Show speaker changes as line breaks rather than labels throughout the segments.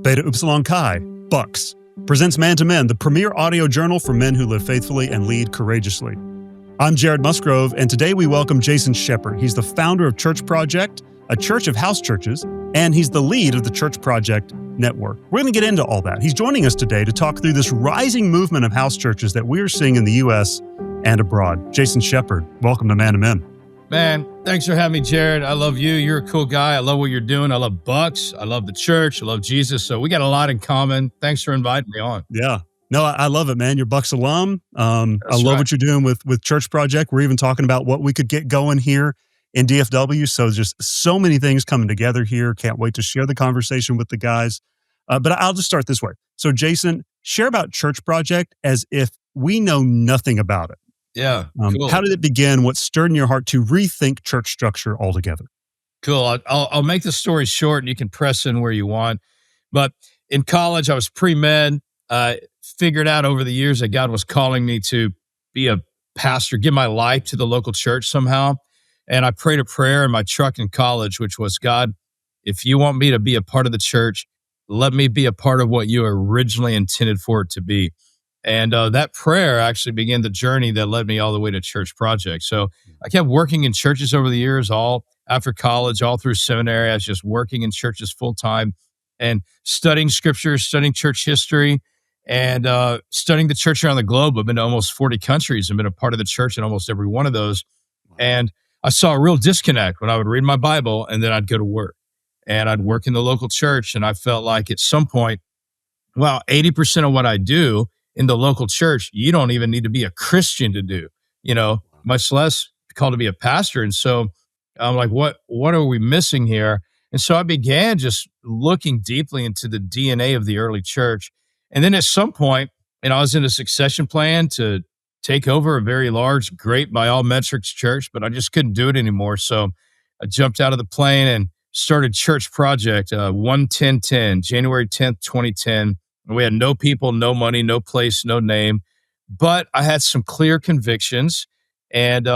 Beta Upsilon Chi, Bucks, presents Man to Men, the premier audio journal for men who live faithfully and lead courageously. I'm Jared Musgrove, and today we welcome Jason Shepperd. He's the founder of Church Project, a church of house churches, and he's the lead of the Church Project Network. We're going to get into all that. He's joining us today to talk through this rising movement of house churches that we're seeing in the U.S. and abroad. Jason Shepperd, welcome to Man to Men.
Man, thanks for having me, Jared. I love you. You're a cool guy. I love what you're doing. I love Bucks. I love the church. I love Jesus. So we got a lot in common. Thanks for inviting me on.
Yeah. No, I love it, man. You're Bucks alum. I love
right.
what you're doing with Church Project. We're even talking about what we could get going here in DFW. So just so many things coming together here. Can't wait to share the conversation with the guys. But I'll just start this way. So Jason, share about Church Project as if we know nothing about it.
Yeah. Cool.
How did it begin? What stirred in your heart to rethink church structure altogether?
Cool. I'll make the story short and you can press in where you want. But in college, I was pre-med. Figured out over the years that God was calling me to be a pastor, give my life to the local church somehow. And I prayed a prayer in my truck in college, which was, God, if you want me to be a part of the church, let me be a part of what you originally intended for it to be. And that prayer actually began the journey that led me all the way to Church Project. So I kept working in churches over the years, all after college, all through seminary. I was just working in churches full time and studying scripture, studying church history, and studying the church around the globe. I've been to almost 40 countries and been a part of the church in almost every one of those. And I saw a real disconnect when I would read my Bible and then I'd go to work. And I'd work in the local church. And I felt like at some point, well, 80% of what I do in the local church, you don't even need to be a Christian to do, much less called to be a pastor. And so I'm like, what are we missing here? And so I began just looking deeply into the DNA of the early church. And then at some point, I was in a succession plan to take over a very large, great by all metrics church, but I just couldn't do it anymore. So I jumped out of the plane and started Church Project, 1-10-10, January 10th, 2010. And we had no people, no money, no place, no name. But I had some clear convictions, and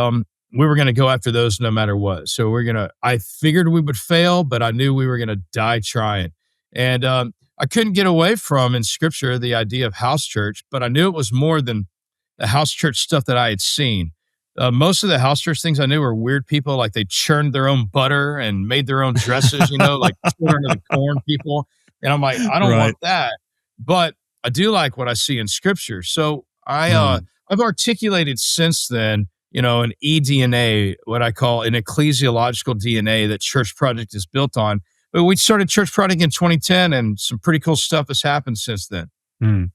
we were going to go after those no matter what. So I figured we would fail, but I knew we were going to die trying. And I couldn't get away from, in scripture, the idea of house church, but I knew it was more than the house church stuff that I had seen. Most of the house church things I knew were weird people, like they churned their own butter and made their own dresses, like children of the corn people. And I'm like, I don't want that. But I do like what I see in scripture. So I've articulated since then, an eDNA, what I call an ecclesiological DNA that Church Project is built on. But we started Church Project in 2010, and some pretty cool stuff has happened since then.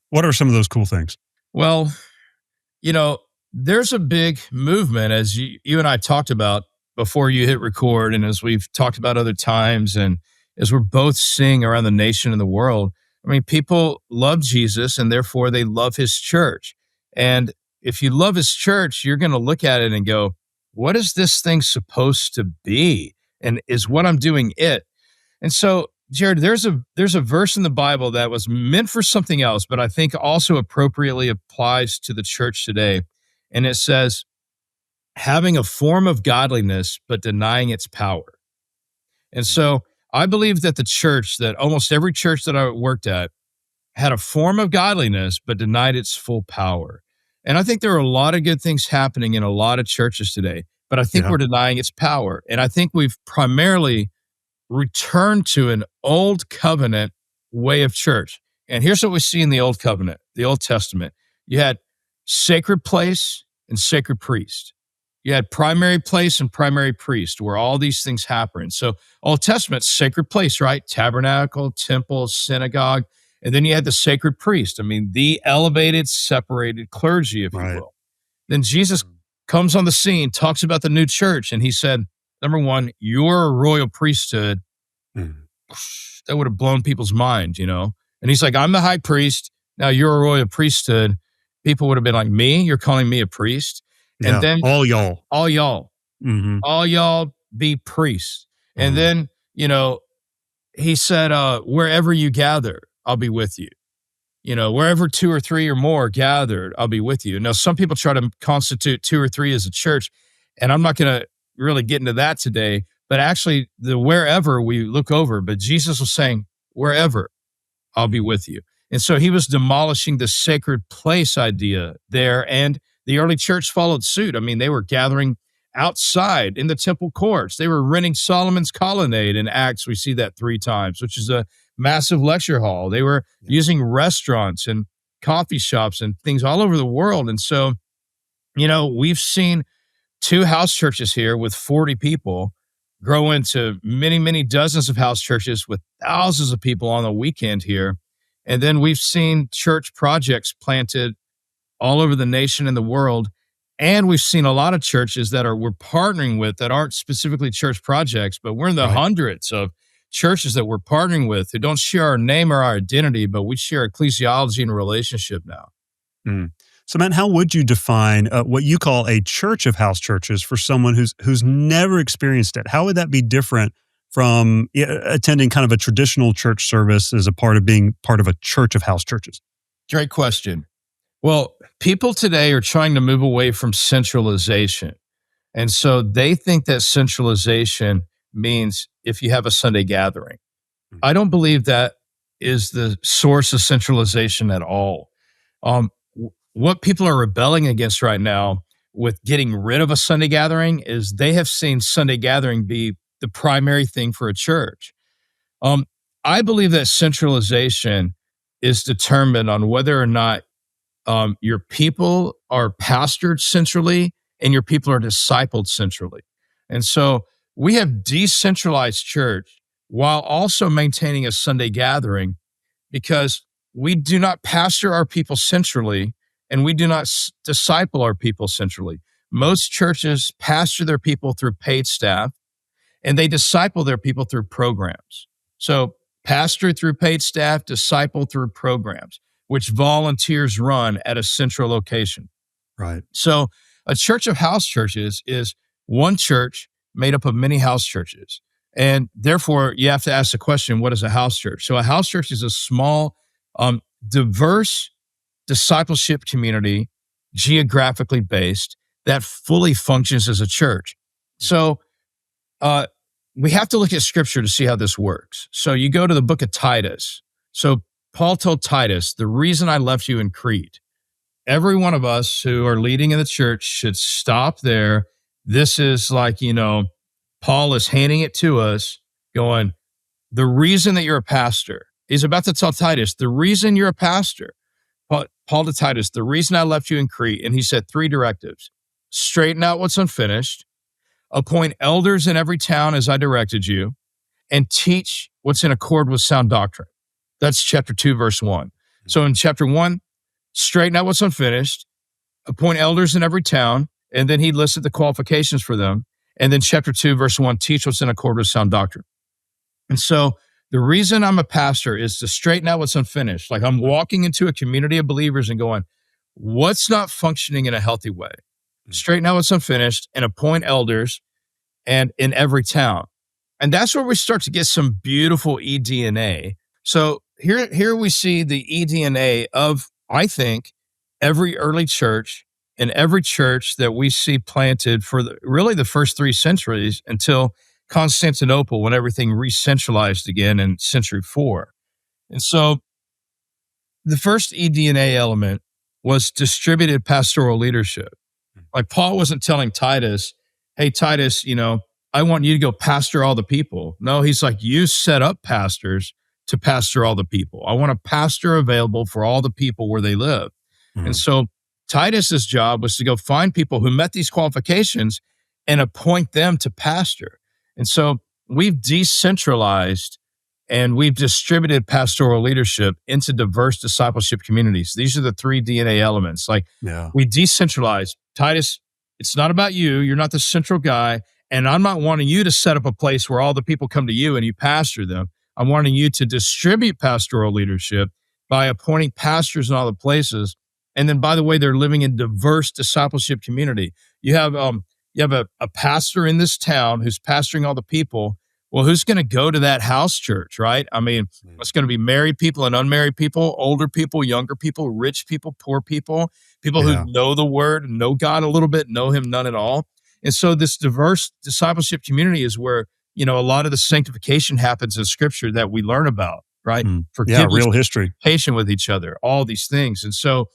What are some of those cool things?
Well, there's a big movement, as you and I talked about before you hit record, and as we've talked about other times, and as we're both seeing around the nation and the world. I mean, people love Jesus, and therefore they love his church. And if you love his church, you're going to look at it and go, what is this thing supposed to be? And is what I'm doing it? And so, Jared, there's a verse in the Bible that was meant for something else, but I think also appropriately applies to the church today. And it says, having a form of godliness, but denying its power. And so I believe that the church, that almost every church that I worked at, had a form of godliness, but denied its full power. And I think there are a lot of good things happening in a lot of churches today, but I think we're denying its power. And I think we've primarily returned to an old covenant way of church. And here's what we see in the old covenant, the Old Testament. You had sacred place and sacred priest. You had primary place and primary priest, where all these things happen. So Old Testament, sacred place, right? Tabernacle, temple, synagogue. And then you had the sacred priest. I mean, the elevated, separated clergy, if you will. Then Jesus comes on the scene, talks about the new church. And he said, number one, you're a royal priesthood. That would have blown people's mind, And he's like, I'm the high priest. Now you're a royal priesthood. People would have been like, me? You're calling me a priest?
Yeah,
and then
all y'all,
all y'all be priests. And then, he said, wherever you gather, I'll be with you. Wherever 2 or 3 or more gathered, I'll be with you. Now, some people try to constitute 2 or 3 as a church, and I'm not going to really get into that today, but actually the wherever we look over, but Jesus was saying, wherever. I'll be with you. And so he was demolishing the sacred place idea there. And the early church followed suit. I mean, they were gathering outside in the temple courts. They were renting Solomon's colonnade in Acts. We see that 3 times, which is a massive lecture hall. They were using restaurants and coffee shops and things all over the world. And so, we've seen 2 house churches here with 40 people grow into many, many dozens of house churches with thousands of people on the weekend here. And then we've seen church projects planted all over the nation and the world. And we've seen a lot of churches that we're partnering with that aren't specifically church projects, but we're in the hundreds of churches that we're partnering with who don't share our name or our identity, but we share ecclesiology and relationship now.
Mm. So, man, how would you define what you call a church of house churches for someone who's never experienced it? How would that be different from attending kind of a traditional church service as a part of being part of a church of house churches?
Great question. Well, people today are trying to move away from centralization. And so they think that centralization means if you have a Sunday gathering. I don't believe that is the source of centralization at all. What people are rebelling against right now with getting rid of a Sunday gathering is they have seen Sunday gathering be the primary thing for a church. I believe that centralization is determined on whether or not your people are pastored centrally and your people are discipled centrally. And so we have decentralized church while also maintaining a Sunday gathering because we do not pastor our people centrally and we do not disciple our people centrally. Most churches pastor their people through paid staff and they disciple their people through programs. So pastor through paid staff, disciple through programs, which volunteers run at a central location.
Right.
So a church of house churches is one church made up of many house churches. And therefore, you have to ask the question, what is a house church? So a house church is a small, diverse discipleship community, geographically based, that fully functions as a church. So we have to look at scripture to see how this works. So you go to the book of Titus. So Paul told Titus, the reason I left you in Crete, every one of us who are leading in the church should stop there. This is like, Paul is handing it to us going, the reason that you're a pastor, he's about to tell Titus, the reason you're a pastor, Paul to Titus, the reason I left you in Crete, and he said 3 directives: straighten out what's unfinished, appoint elders in every town as I directed you, and teach what's in accord with sound doctrine. That's chapter 2, verse 1. So in chapter 1, straighten out what's unfinished, appoint elders in every town, and then he listed the qualifications for them. And then chapter 2, verse 1, teach what's in accord with sound doctrine. And so the reason I'm a pastor is to straighten out what's unfinished. Like I'm walking into a community of believers and going, what's not functioning in a healthy way? Straighten out what's unfinished and appoint elders and in every town. And that's where we start to get some beautiful eDNA. So here we see the eDNA of, I think, every early church and every church that we see planted for really the first 3 centuries until Constantinople, when everything re-centralized again in century 4. And so the first eDNA element was distributed pastoral leadership. Like Paul wasn't telling Titus, hey, Titus, I want you to go pastor all the people. No, he's like, you set up pastors to pastor all the people. I want a pastor available for all the people where they live. Mm-hmm. And so Titus's job was to go find people who met these qualifications and appoint them to pastor. And so we've decentralized and we've distributed pastoral leadership into diverse discipleship communities. These are the 3 DNA elements. We decentralized. Titus, it's not about you. You're not the central guy. And I'm not wanting you to set up a place where all the people come to you and you pastor them. I'm wanting you to distribute pastoral leadership by appointing pastors in all the places. And then, by the way, they're living in diverse discipleship community. You have a pastor in this town who's pastoring all the people. Well, who's going to go to that house church, right? I mean, it's going to be married people and unmarried people, older people, younger people, rich people, poor people, people who know the word, know God a little bit, know him none at all. And so this diverse discipleship community is where, a lot of the sanctification happens in scripture that we learn about. right?
Yeah,
Forgiveness,
real history.
patient with each other, all these things. And so,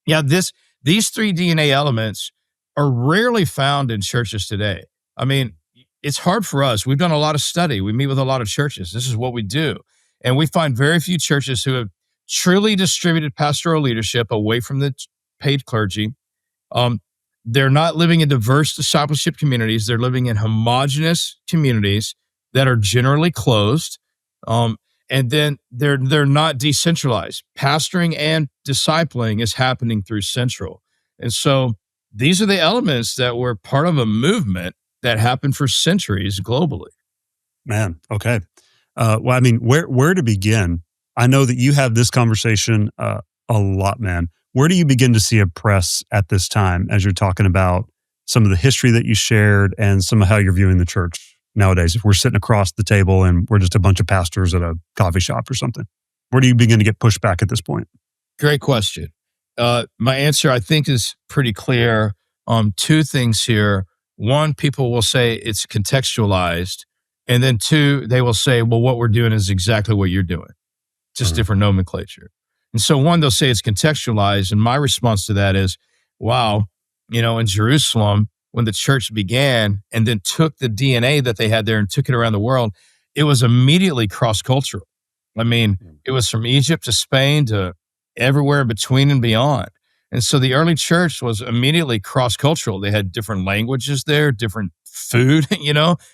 yeah, these three DNA elements are rarely found in churches today. I mean, it's hard for us. We've done a lot of study. We meet with a lot of churches. This is what we do. And we find very few churches who have truly distributed pastoral leadership away from the paid clergy. Um, they're not living in diverse discipleship communities. They're living in homogenous communities that are generally closed. Um, and then they're not decentralized. Pastoring and discipling is happening through central. And so these are the elements that were part of a movement that happened for centuries globally.
Man, okay. Well, I mean, where to begin? I know that you have this conversation a lot, man. Where do you begin to see a press at this time as you're talking about some of the history that you shared and some of how you're viewing the church nowadays? If we're sitting across the table and we're just a bunch of pastors at a coffee shop or something, where do you begin to get pushback at this point?
Great question. My answer, I think, is pretty clear. Two things here. One, people will say it's contextualized. And then two, they will say, well, what we're doing is exactly what you're doing, just different nomenclature. And so one, they'll say it's contextualized. And my response to that is, wow, in Jerusalem, when the church began and then took the DNA that they had there and took it around the world, it was immediately cross-cultural. I mean, it was from Egypt to Spain to everywhere between and beyond. And so the early church was immediately cross-cultural. They had different languages there, different food,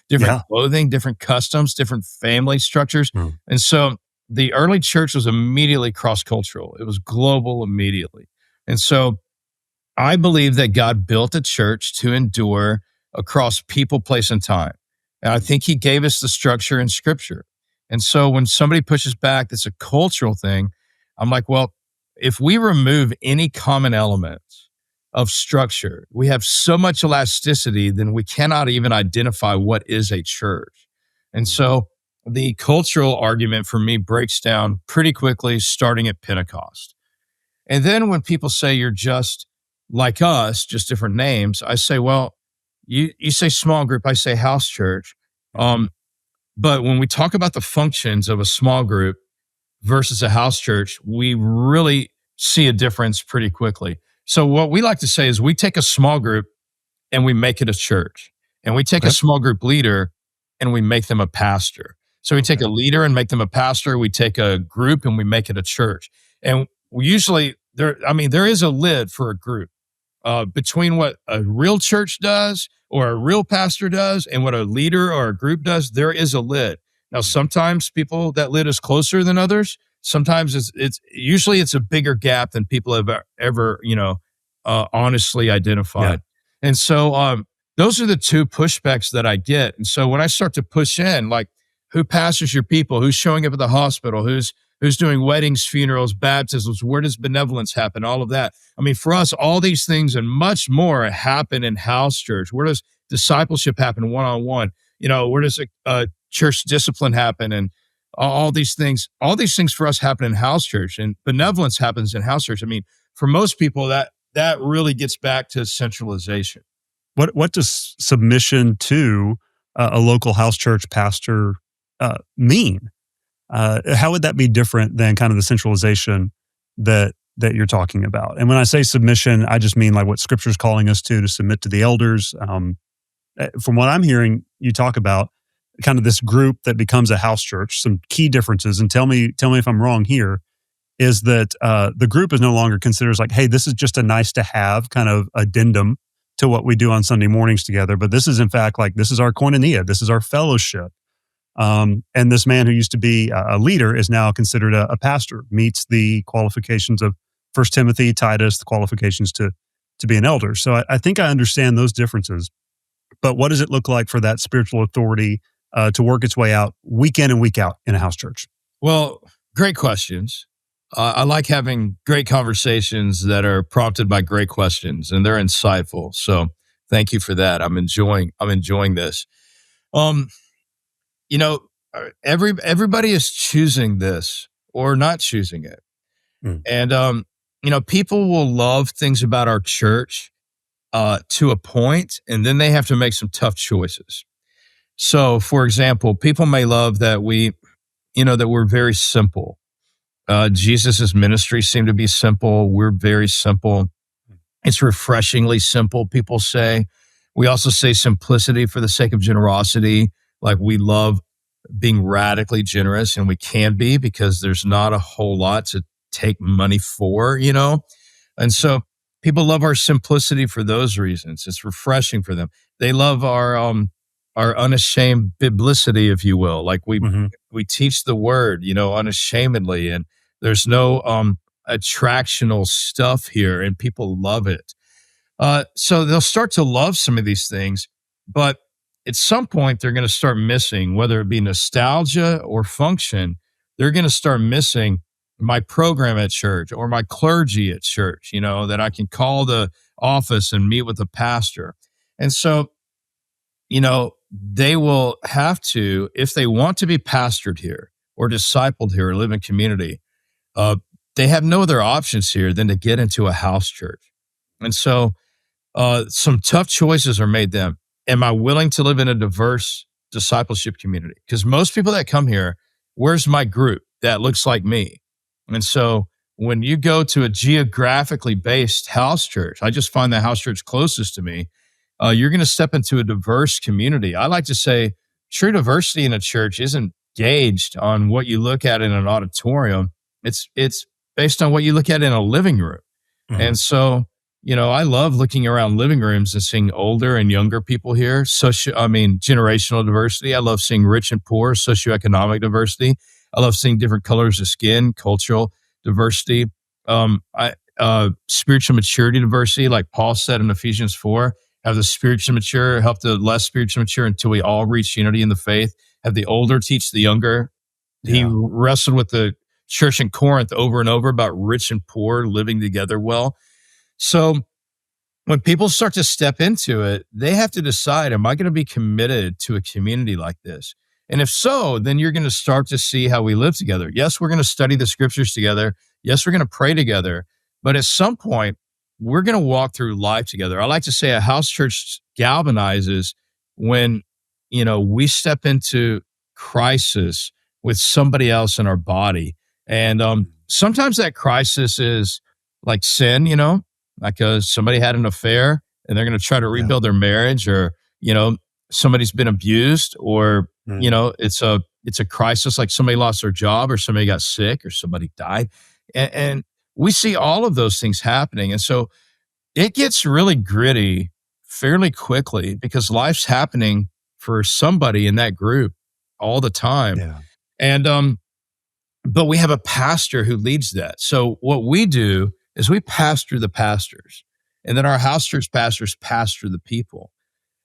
different clothing, different customs, different family structures. And so the early church was immediately cross-cultural. It was global immediately. And so I believe that God built a church to endure across people, place, and time. And I think he gave us the structure in scripture. And so when somebody pushes back, that's a cultural thing. I'm like, well, if we remove any common elements of structure, we have so much elasticity, then we cannot even identify what is a church. And so the cultural argument for me breaks down pretty quickly, starting at Pentecost. And then when people say you're just like us, just different names, I say, well, you say small group, I say house church. But when we talk about the functions of a small group versus a house church, we really see a difference pretty quickly. So what we like to say is we take a small group and we make it a church. And we take a small group leader and we make them a pastor. So we take a leader and make them a pastor. We take a group and we make it a church. And we usually there is a lid for a group between what a real church does or a real pastor does and what a leader or a group does. There is a lid. Now, sometimes that lid is closer than others. Sometimes it's usually a bigger gap than people have ever honestly identified. Yeah. And so those are the two pushbacks that I get. And so when I start to push in, like, who pastors your people? Who's showing up at the hospital? Who's doing weddings, funerals, baptisms? Where does benevolence happen? All of that. I mean, for us, all these things and much more happen in house church. Where does discipleship happen one-on-one? Where does a church discipline happen? And all these things for us happen in house church, and benevolence happens in house church. I mean, for most people, that really gets back to centralization.
What does submission to a local house church pastor mean? How would that be different than kind of the centralization that you're talking about? And when I say submission, I just mean like what Scripture is calling us to submit to the elders. From what I'm hearing you talk about, kind of this group that becomes a house church, some key differences, and tell me if I'm wrong here, is that the group is no longer considered like, hey, this is just a nice to have kind of addendum to what we do on Sunday mornings together, but this is in fact like, this is our koinonia, this is our fellowship. And this man who used to be a leader is now considered a pastor, meets the qualifications of 1 Timothy, Titus, the qualifications to be an elder. So I think I understand those differences. But what does it look like for that spiritual authority to work its way out week in and week out in a house church?
Well, great questions. I like having great conversations that are prompted by great questions, and they're insightful. So thank you for that. I'm enjoying this. Everybody is choosing this or not choosing it. And, people will love things about our church to a point, and then they have to make some tough choices. So, for example, people may love that we that we're very simple. Jesus's ministry seemed to be simple. We're very simple. It's refreshingly simple, people say. We also say simplicity for the sake of generosity. Like, we love being radically generous, and we can be because there's not a whole lot to take money for. And so people love our simplicity for those reasons. It's refreshing for them. They love our unashamed biblicity, if you will. Like, we teach the word, unashamedly, and there's no attractional stuff here, and people love it. So they'll start to love some of these things, but at some point they're going to start missing, whether it be nostalgia or function. They're going to start missing my program at church or my clergy at church, that I can call the office and meet with the pastor. And so, they will have to, if they want to be pastored here or discipled here or live in community, they have no other options here than to get into a house church. And so some tough choices are made then. Am I willing to live in a diverse discipleship community? Because most people that come here, where's my group that looks like me? And so when you go to a geographically based house church, I just find the house church closest to me, you're going to step into a diverse community. I like to say true diversity in a church isn't gauged on what you look at in an auditorium. It's based on what you look at in a living room. And so, I love looking around living rooms and seeing older and younger people here. Generational diversity. I love seeing rich and poor, socioeconomic diversity. I love seeing different colors of skin, cultural diversity, spiritual maturity diversity, like Paul said in Ephesians 4, have the spiritually mature help the less spiritually mature until we all reach unity in the faith. Have the older teach the younger. Yeah. He wrestled with the church in Corinth over and over about rich and poor living together well. So when people start to step into it, they have to decide, am I going to be committed to a community like this? And if so, then you're going to start to see how we live together. Yes, we're going to study the scriptures together. Yes, we're going to pray together. But at some point, we're going to walk through life together. I like to say a house church galvanizes when, we step into crisis with somebody else in our body. And sometimes that crisis is like sin, like somebody had an affair and they're going to try to rebuild their marriage, or, somebody's been abused, or, it's a crisis, like somebody lost their job, or somebody got sick, or somebody died. And we see all of those things happening. And so it gets really gritty fairly quickly because life's happening for somebody in that group all the time. Yeah. And, but we have a pastor who leads that. So what we do is we pastor the pastors, and then our house church pastors pastor the people.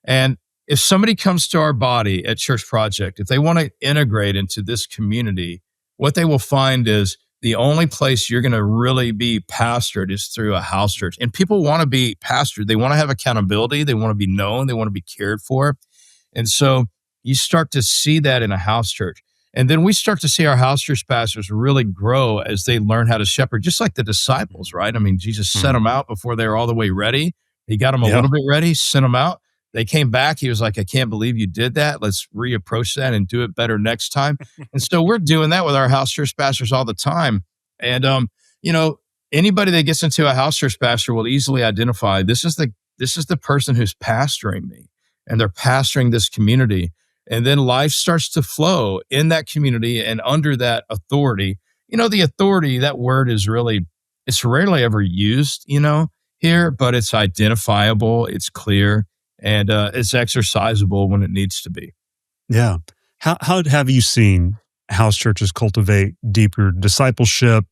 And if somebody comes to our body at Church Project, if they want to integrate into this community, what they will find is the only place you're going to really be pastored is through a house church. And people want to be pastored. They want to have accountability. They want to be known. They want to be cared for. And so you start to see that in a house church. And then we start to see our house church pastors really grow as they learn how to shepherd, just like the disciples, right? I mean, Jesus sent them out before they were all the way ready. He got them a little bit ready, sent them out. They came back. He was like, I can't believe you did that. Let's reapproach that and do it better next time. And so we're doing that with our house church pastors all the time. And, anybody that gets into a house church pastor will easily identify, this is the person who's pastoring me, and they're pastoring this community. And then life starts to flow in that community and under that authority. The authority, that word is it's rarely ever used, here, but it's identifiable, it's clear, and it's exercisable when it needs to be.
Yeah. How have you seen house churches cultivate deeper discipleship,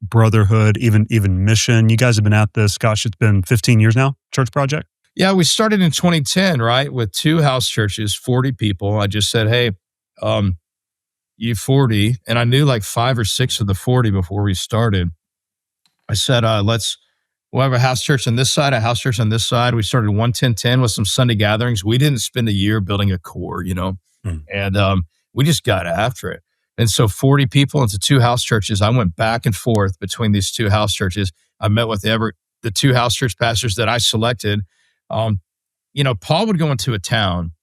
brotherhood, even mission? You guys have been at this, gosh, it's been 15 years now, Church Project?
Yeah, we started in 2010, right, with 2 house churches, 40 people. I just said, hey, you 40, and I knew like 5 or 6 of the 40 before we started. I said, we'll have a house church on this side, a house church on this side. We started 1-10-10 with some Sunday gatherings. We didn't spend a year building a core, and we just got after it. And so 40 people into 2 house churches. I went back and forth between these 2 house churches. I met with the 2 house church pastors that I selected. Paul would go into a town.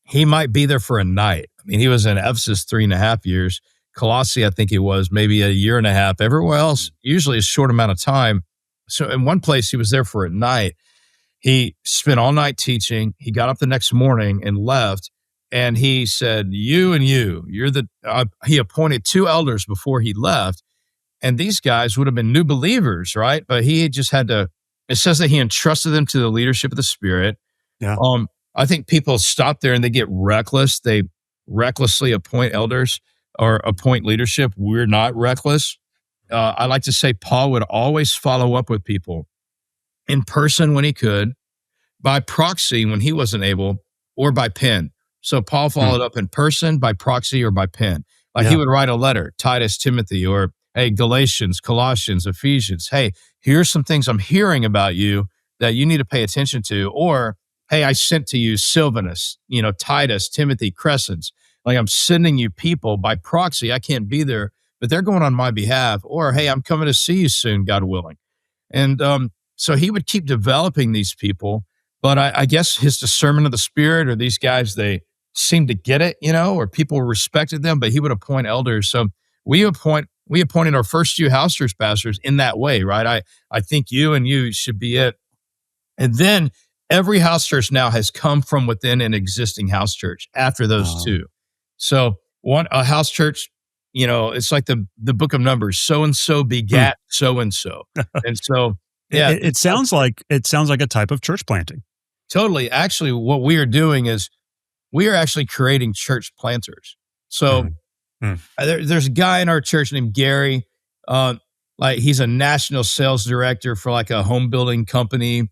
He might be there for a night, I mean, he was in Ephesus 3.5 years. Colossae, I think it was maybe a year and a half. Everywhere else, usually a short amount of time. So in one place, he was there for a night. He spent all night teaching. He got up the next morning and left. And he said, you and you're the, he appointed 2 elders before he left. And these guys would have been new believers, right? But he just had to, it says that he entrusted them to the leadership of the Spirit.
Yeah.
I think people stop there and they get reckless. They recklessly appoint elders or appoint leadership. We're not reckless. I like to say Paul would always follow up with people in person when he could, by proxy when he wasn't able, or by pen. So Paul followed up in person, by proxy, or by pen. Like he would write a letter, Titus, Timothy, or hey, Galatians, Colossians, Ephesians. Hey, here's some things I'm hearing about you that you need to pay attention to. Or, hey, I sent to you Silvanus, Titus, Timothy, Crescens. Like I'm sending you people by proxy. I can't be there, but they're going on my behalf. Or, hey, I'm coming to see you soon, God willing. And so he would keep developing these people. But I guess his discernment of the Spirit, or these guys, they seemed to get it, or people respected them, but he would appoint elders. So we appointed our first few house church pastors in that way, right? I think you and you should be it. And then every house church now has come from within an existing house church after those two. So a house church, it's like the book of Numbers, so-and-so begat so-and-so. And so, yeah.
It sounds like a type of church planting.
Totally. Actually, what we are doing is we are actually creating church planters. So there's a guy in our church named Gary. Like he's a national sales director for like a home building company.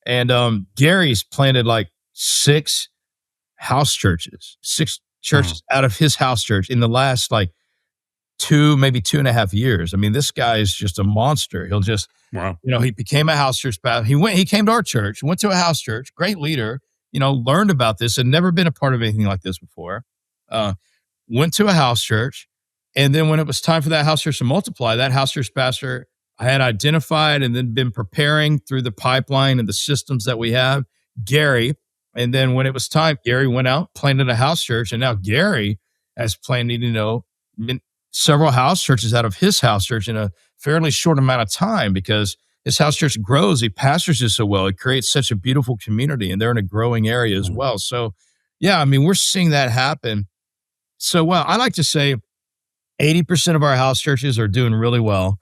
And Gary's planted like 6 house churches, 6 churches out of his house church in the last like 2, maybe 2.5 years. I mean, this guy is just a monster. He'll just, he became a house church pastor. He came to our church, went to a house church, great leader, learned about this, had never been a part of anything like this before. Went to a house church. And then when it was time for that house church to multiply, that house church pastor I had identified and then been preparing through the pipeline and the systems that we have, Gary. And then when it was time, Gary went out, planted a house church. And now Gary has planted, several house churches out of his house church in a fairly short amount of time, because his house church grows. He pastors it so well. It creates such a beautiful community, and they're in a growing area as well. So, yeah, I mean, we're seeing that happen. So, well, I like to say 80% of our house churches are doing really well.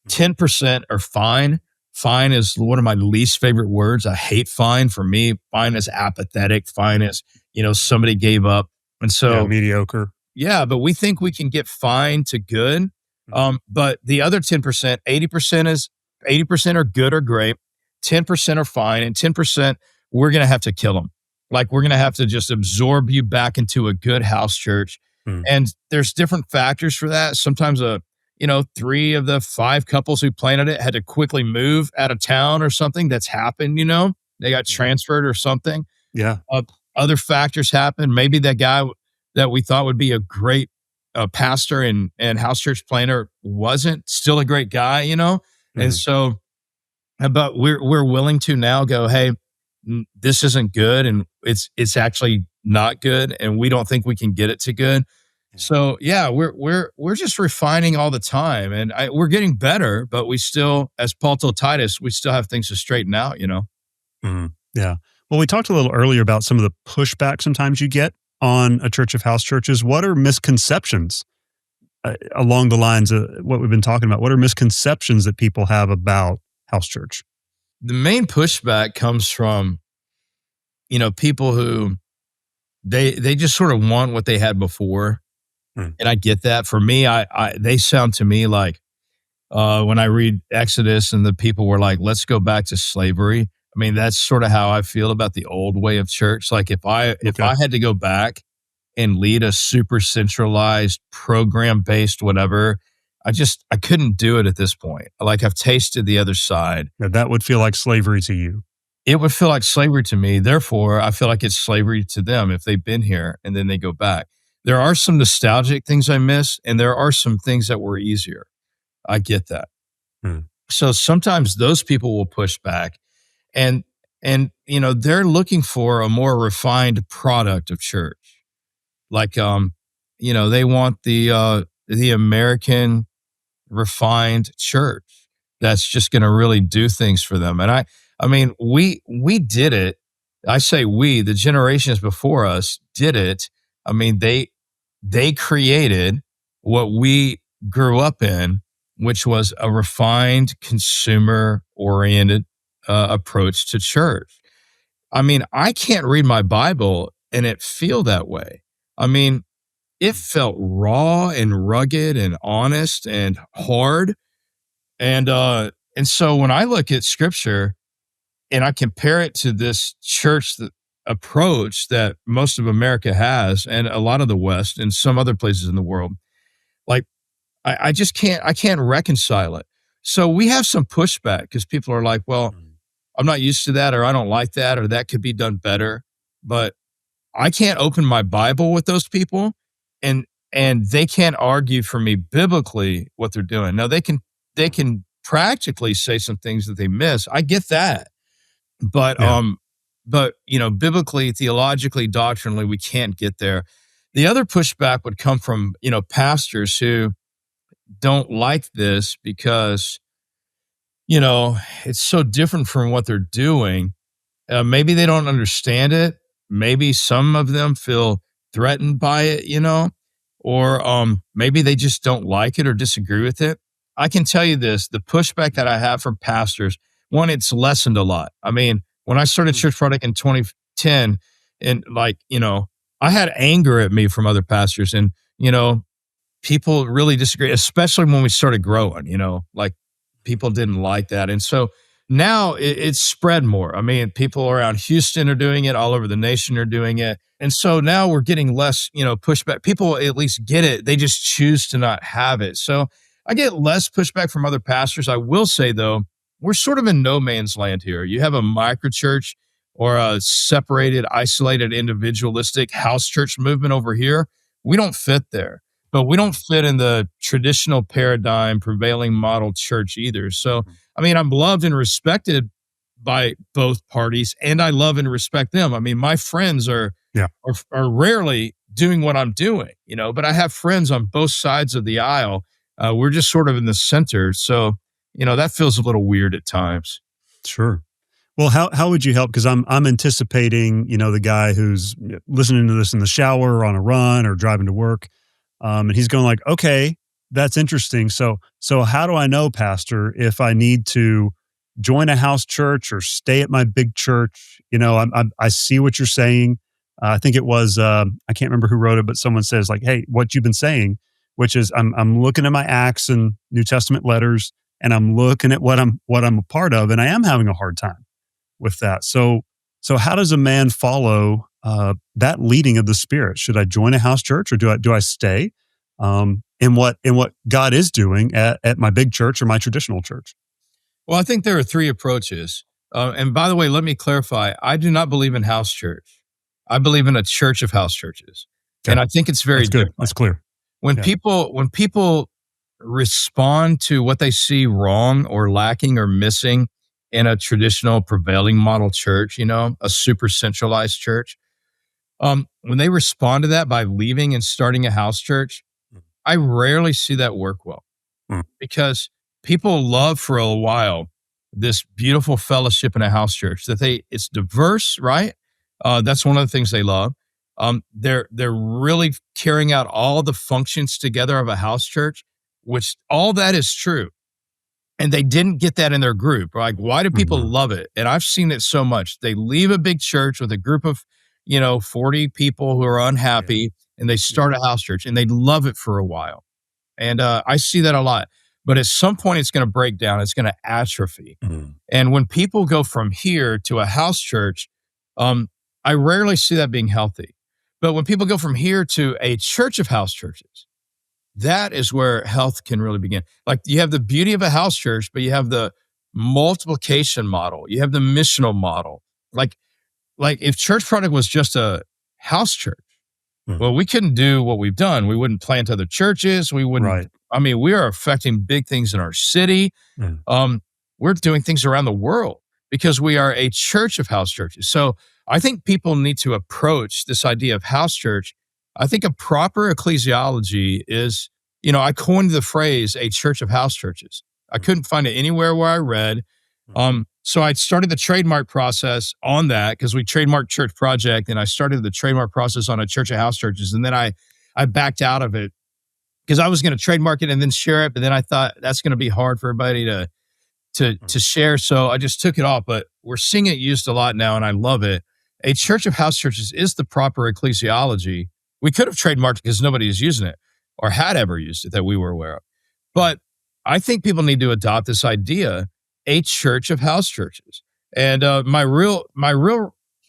10% are fine. Fine is one of my least favorite words. I hate fine. For me, fine is apathetic. Fine is, somebody gave up. And so
mediocre.
Yeah, but we think we can get fine to good. But the other 10%, 80% are good or great. 10% are fine. And 10%, we're going to have to kill them. Like we're going to have to just absorb you back into a good house church. And there's different factors for that. Sometimes 3 of the 5 couples who planted it had to quickly move out of town or something. That's happened, they got transferred or something.
Yeah.
Other factors happen. Maybe that guy that we thought would be a great pastor and house church planter wasn't still a great guy, And so, but we're willing to now go, hey, this isn't good, and it's actually not good, and we don't think we can get it to good. So yeah, we're just refining all the time, and we're getting better, but we still, as Paul told Titus, we still have things to straighten out,
Yeah. Well, we talked a little earlier about some of the pushback sometimes you get on a church of house churches. What are misconceptions along the lines of what we've been talking about? What are misconceptions that people have about house church?
The main pushback comes from, people who they just sort of want what they had before. And I get that. For me, they sound to me like when I read Exodus and the people were like, let's go back to slavery. I mean, that's sort of how I feel about the old way of church. Like if I had to go back and lead a super centralized program-based whatever, I couldn't do it at this point. Like I've tasted the other side.
Now, that would feel like slavery to you.
It would feel like slavery to me. Therefore, I feel like it's slavery to them if they've been here and then they go back. There are some nostalgic things I miss, and there are some things that were easier. I get that. So sometimes those people will push back, and they're looking for a more refined product of church. Like, they want the American refined church that's just going to really do things for them. And I mean, we did it. I say we, the generations before us did it. I mean, they created what we grew up in, which was a refined consumer oriented approach to church. I mean, I can't read my Bible and it feel that way. I mean, it felt raw and rugged and honest and hard. And so when I look at scripture and I compare it to this approach that most of America has and a lot of the West and some other places in the world, like I just can't reconcile it. So we have some pushback because people are like, well, I'm not used to that, or I don't like that, or that could be done better. But I can't open my Bible with those people and they can't argue for me biblically what they're doing. Now they can practically say some things that they miss. I get that. But
Yeah.
Biblically, theologically, doctrinally, we can't get there. The other pushback would come from, pastors who don't like this because, it's so different from what they're doing. Maybe they don't understand it. Maybe some of them feel threatened by it, or maybe they just don't like it or disagree with it. I can tell you this, the pushback that I have from pastors, one, it's lessened a lot. I mean, when I started Church Product in 2010, and I had anger at me from other pastors, and, people really disagree, especially when we started growing, like people didn't like that. And so now it's spread more. I mean, people around Houston are doing it, all over the nation are doing it. And so now we're getting less, pushback. People at least get it. They just choose to not have it. So I get less pushback from other pastors. I will say, though, we're sort of in no man's land here. You have a micro church or a separated, isolated, individualistic house church movement over here. We don't fit there, but we don't fit in the traditional paradigm, prevailing model church either. So, I mean, I'm loved and respected by both parties, and I love and respect them. I mean, my friends are
Yeah.
rarely doing what I'm doing, but I have friends on both sides of the aisle. We're just sort of in the center. So, that feels a little weird at times.
Sure. Well, how would you help? Because I'm anticipating, the guy who's listening to this in the shower or on a run or driving to work, and he's going like, okay, that's interesting. So how do I know, Pastor, if I need to join a house church or stay at my big church? I see what you're saying. I think it was I can't remember who wrote it, but someone says like, hey, what you've been saying, which is I'm looking at my Acts and New Testament letters, and I'm looking at what I'm a part of, and I am having a hard time with that. So how does a man follow that leading of the Spirit? Should I join a house church or do I stay in what God is doing at my big church or my traditional church?
Well, I think there are three approaches. And by the way, let me clarify. I do not believe in house church. I believe in a church of house churches.
Okay.
And I think it's very
That's good.
different.
That's clear.
When
Yeah.
people respond to what they see wrong or lacking or missing in a traditional prevailing model church, a super centralized church, when they respond to that by leaving and starting a house church, I rarely see that work well because people love for a while this beautiful fellowship in a house church it's diverse, right? That's one of the things they love. They're really carrying out all the functions together of a house church, which all that is true. And they didn't get that in their group. Like, why do people love it? And I've seen it so much. They leave a big church with a group of, 40 people who are unhappy, and they start a house church and they love it for a while. And I see that a lot. But at some point, it's going to break down. It's going to atrophy. And when people go from here to a house church, I rarely see that being healthy. But when people go from here to a church of house churches, that is where health can really begin. Like, you have the beauty of a house church, but you have the multiplication model. You have the missional model. Like if Church Product was just a house church, well, we couldn't do what we've done. We wouldn't plant other churches. We wouldn't.
Right.
I mean, we are affecting big things in our city. We're doing things around the world because we are a church of house churches. So I think people need to approach this idea of house church I think a proper ecclesiology is, I coined the phrase a church of house churches. I couldn't find it anywhere where I read. So I started the trademark process on that because we trademarked Church Project, and I started the trademark process on a church of house churches. And then I backed out of it because I was going to trademark it and then share it. But then I thought that's going to be hard for everybody to share. So I just took it off, but we're seeing it used a lot now and I love it. A church of house churches is the proper ecclesiology. We could have trademarked it because nobody is using it or had ever used it that we were aware of. But I think people need to adopt this idea, a church of house churches. And my real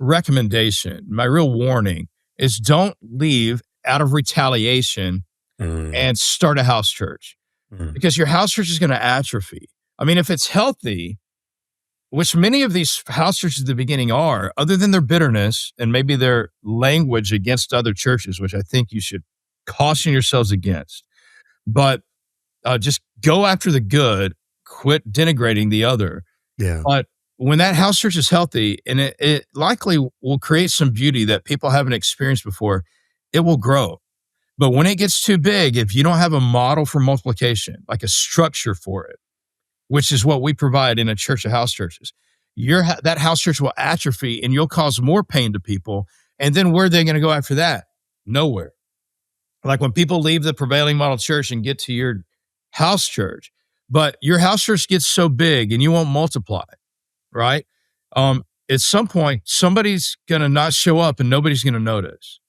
recommendation, my real warning is don't leave out of retaliation and start a house church because your house church is going to atrophy. I mean, if it's healthy, which many of these house churches at the beginning are, other than their bitterness and maybe their language against other churches, which I think you should caution yourselves against. But just go after the good, quit denigrating the other.
Yeah.
But when that house church is healthy, and it likely will create some beauty that people haven't experienced before, it will grow. But when it gets too big, if you don't have a model for multiplication, like a structure for it, which is what we provide in a church of house churches, that house church will atrophy and you'll cause more pain to people. And then where are they going to go after that? Nowhere. Like when people leave the prevailing model church and get to your house church, but your house church gets so big and you won't multiply, right? At some point, somebody's going to not show up and nobody's going to notice.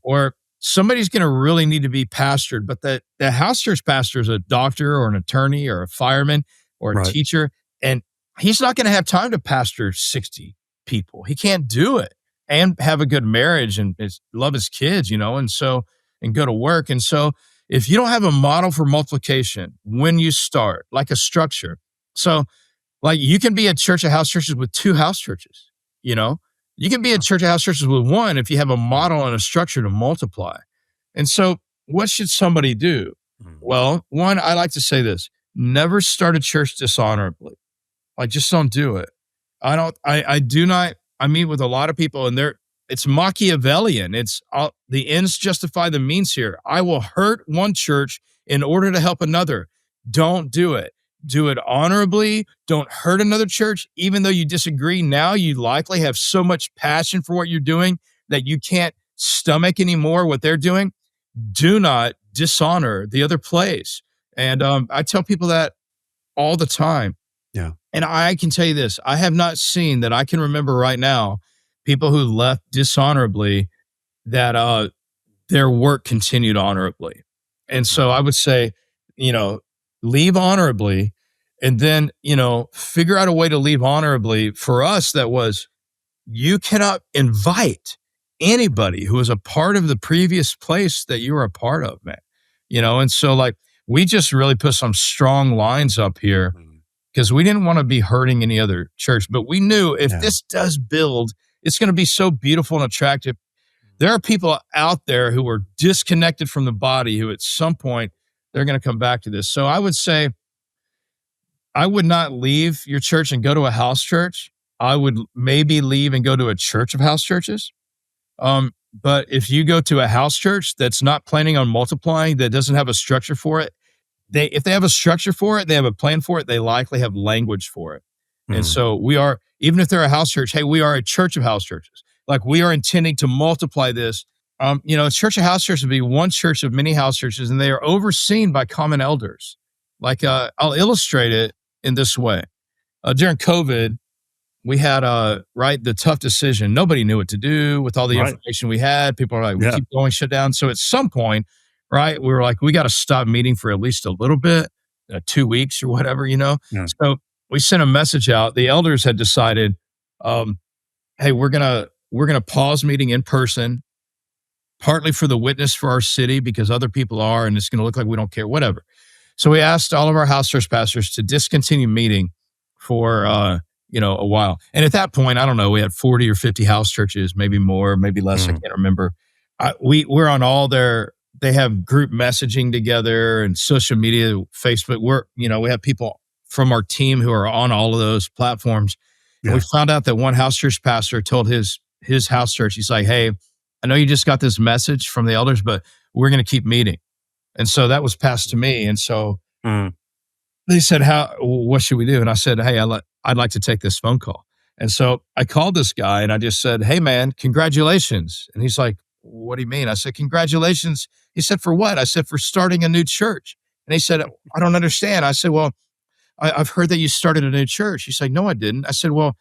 Or somebody's going to really need to be pastored, but the house church pastor is a doctor or an attorney or a fireman or a teacher, and he's not going to have time to pastor 60 people. He can't do it and have a good marriage and love his kids, and go to work. And so if you don't have a model for multiplication when you start, like a structure, so like you can be a church of house churches with 2 house churches, you can be a church of house churches with 1 if you have a model and a structure to multiply. And so what should somebody do? Well, 1, I like to say this, never start a church dishonorably. Like, just don't do it. I meet with a lot of people and it's Machiavellian. It's the ends justify the means here. I will hurt one church in order to help another. Don't do it. Do it honorably. Don't hurt another church. Even though you disagree now, you likely have so much passion for what you're doing that you can't stomach anymore what they're doing. Do not dishonor the other place. And I tell people that all the time.
Yeah.
And I can tell you this, I have not seen that I can remember right now people who left dishonorably that their work continued honorably. And so I would say, leave honorably and then, figure out a way to leave honorably. For us, that was, you cannot invite anybody who was a part of the previous place that you were a part of, man. And so like, we just really put some strong lines up here because we didn't want to be hurting any other church, but we knew if this does build, it's going to be so beautiful and attractive. There are people out there who are disconnected from the body who at some point they're going to come back to this. So I would say, I would not leave your church and go to a house church. I would maybe leave and go to a church of house churches. But if you go to a house church that's not planning on multiplying, that doesn't have a structure for it, if they have a structure for it, they have a plan for it, they likely have language for it. And so we are, even if they're a house church, hey, we are a church of house churches. Like we are intending to multiply this. A church of house churches would be one church of many house churches, and they are overseen by common elders. Like I'll illustrate it in this way. During COVID, we had the tough decision. Nobody knew what to do with all the information we had. People are like, we keep going, shut down. So at some point, we were like, we got to stop meeting for at least a little bit, 2 weeks or whatever, So we sent a message out. The elders had decided, hey, we're gonna pause meeting in person, partly for the witness for our city because other people are, and it's going to look like we don't care, whatever. So we asked all of our house church pastors to discontinue meeting for a while. And at that point, I don't know, we had 40 or 50 house churches, maybe more, maybe less. I can't remember. We're on all they have group messaging together and social media, Facebook. We have people from our team who are on all of those platforms. And we found out that one house church pastor told his house church, he's like, hey, I know you just got this message from the elders, but we're going to keep meeting. And so that was passed to me. And so they said, what should we do? And I said, hey, I'd like to take this phone call. And so I called this guy and I just said, hey man, congratulations. And he's like, what do you mean? I said, congratulations. He said, for what? I said, for starting a new church. And he said, I don't understand. I said, well, I've heard that you started a new church. He's like, no, I didn't. I said, well,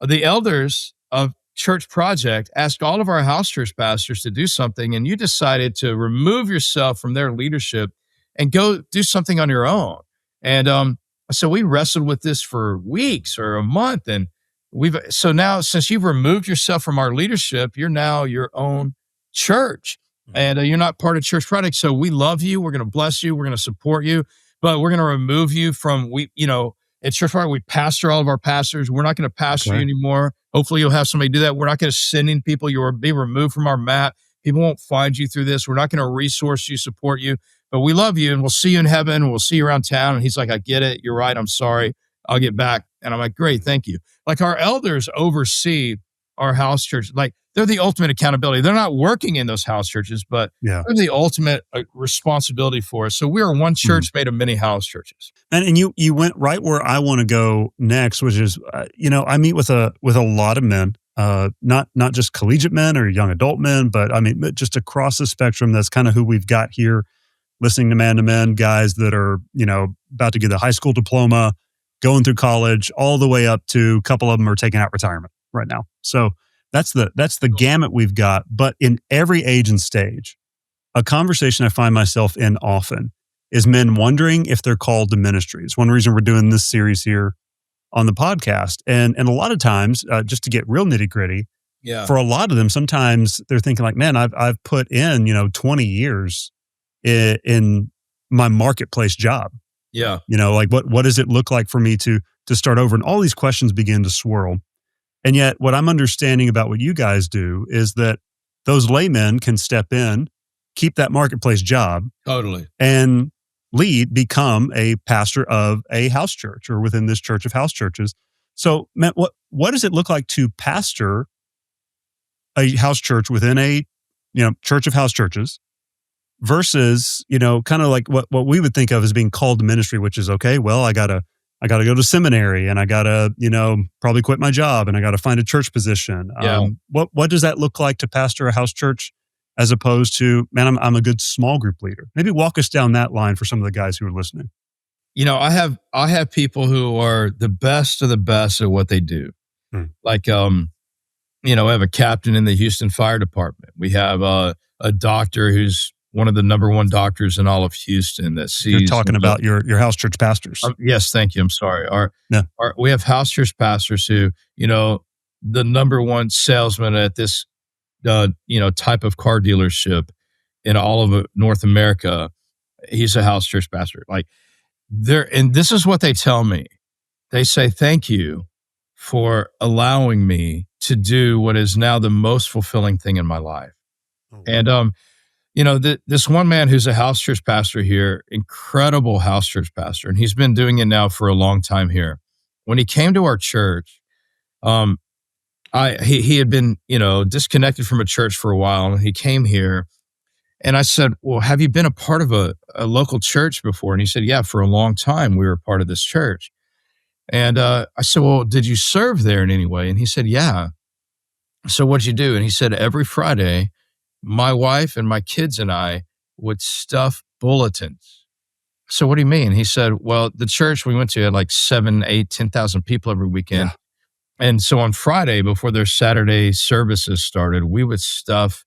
the elders of Church Project asked all of our house church pastors to do something, and you decided to remove yourself from their leadership and go do something on your own. And so we wrestled with this for weeks or a month, and so now since you've removed yourself from our leadership, you're now your own church, and you're not part of Church Project. So we love you. We're going to bless you. We're going to support you, but we're going to remove you from at Church Project, we pastor all of our pastors. We're not going to pastor you anymore. Hopefully you'll have somebody do that. We're not going to send in people. You'll be removed from our map. People won't find you through this. We're not going to resource you, support you, but we love you and we'll see you in heaven. We'll see you around town. And he's like, I get it. You're right. I'm sorry. I'll get back. And I'm like, great. Thank you. Like our elders oversee our house church. Like they're the ultimate accountability. They're not working in those house churches, but they're the ultimate responsibility for us. So we are one church made of many house churches.
And you went right where I want to go next, which is, I meet with a lot of men, not just collegiate men or young adult men, but I mean, just across the spectrum. That's kind of who we've got here, listening to Man, guys that are, about to get a high school diploma, going through college, all the way up to a couple of them are taking out retirement right now. So that's the gamut we've got. But in every age and stage, a conversation I find myself in often is men wondering if they're called to ministry. It's one reason we're doing this series here on the podcast. And a lot of times, just to get real nitty gritty, for a lot of them, sometimes they're thinking like, man, I've put in, 20 years in my marketplace job.
Yeah.
Like what does it look like for me to start over? And all these questions begin to swirl. And yet what I'm understanding about what you guys do is that those laymen can step in, keep that marketplace job.
Totally.
And become a pastor of a house church or within this church of house churches. So Matt, what does it look like to pastor a house church within a, church of house churches versus, kind of like what we would think of as being called to ministry, which is, okay, well, I gotta go to seminary and I gotta, probably quit my job and I gotta find a church position. What does that look like to pastor a house church as opposed to, man, I'm a good small group leader? Maybe walk us down that line for some of the guys who are listening.
I have people who are the best of the best at what they do. Like, we have a captain in the Houston Fire Department. We have a doctor who's one of the number one doctors in all of Houston that sees.
You're talking about your house church pastors.
Yes, thank you. I'm sorry. We have house church pastors who, the number one salesman at this, type of car dealership in all of North America. He's a house church pastor. Like and this is what they tell me. They say, thank you for allowing me to do what is now the most fulfilling thing in my life. Oh. And, this one man who's a house church pastor here, incredible house church pastor, and he's been doing it now for a long time here. When he came to our church, he had been, disconnected from a church for a while, and he came here, and I said, well, have you been a part of a local church before? And he said, yeah, for a long time, we were a part of this church. And I said, well, did you serve there in any way? And he said, yeah. So what'd you do? And he said, every Friday, my wife and my kids and I would stuff bulletins. So what do you mean? He said, well, the church we went to had like 7, 8, 10,000 people every weekend. Yeah. And so on Friday, before their Saturday services started, we would stuff